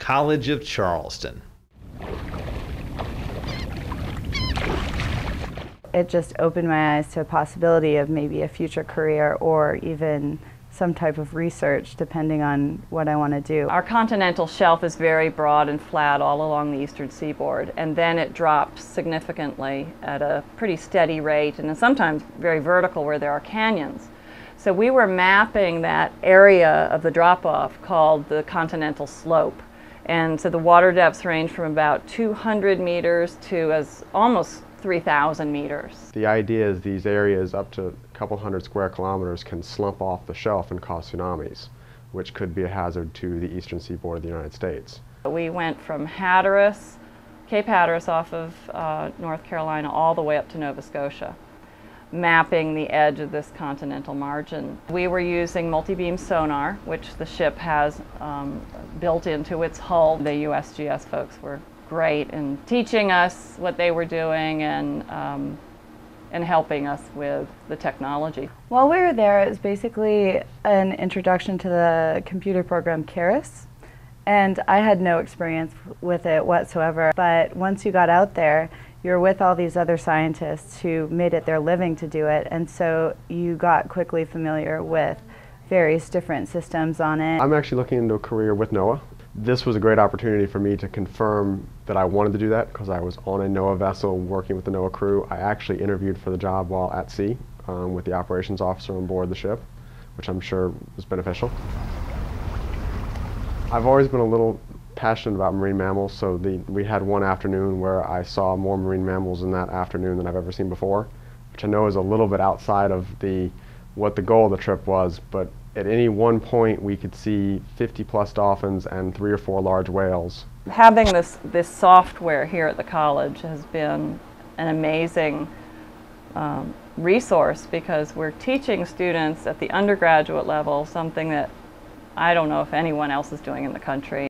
College of Charleston. It just opened my eyes to a possibility of maybe a future career or even some type of research depending on what I want to do. Our continental shelf is very broad and flat all along the eastern seaboard, and then it drops significantly at a pretty steady rate, and sometimes very vertical where there are canyons. So we were mapping that area of the drop-off called the continental slope. And so the water depths range from about 200 meters to as almost 3,000 meters. The idea is these areas up to a couple hundred square kilometers can slump off the shelf and cause tsunamis, which could be a hazard to the eastern seaboard of the United States. We went from Hatteras, Cape Hatteras off of North Carolina all the way up to Nova Scotia, mapping the edge of this continental margin. We were using multi-beam sonar, which the ship has built into its hull. The USGS folks were great in teaching us what they were doing and helping us with the technology. While we were there, it was basically an introduction to the computer program Keras, and I had no experience with it whatsoever. But once you got out there, you're with all these other scientists who made it their living to do it, and so you got quickly familiar with various different systems on it. I'm actually looking into a career with NOAA. This was a great opportunity for me to confirm that I wanted to do that because I was on a NOAA vessel working with the NOAA crew. I actually interviewed for the job while at sea with the operations officer on board the ship, which I'm sure was beneficial. I've always been a little passionate about marine mammals, so we had one afternoon where I saw more marine mammals in that afternoon than I've ever seen before, which I know is a little bit outside of what the goal of the trip was, but at any one point we could see 50+ dolphins and 3 or 4 large whales. Having this software here at the college has been an amazing resource because we're teaching students at the undergraduate level something that I don't know if anyone else is doing in the country.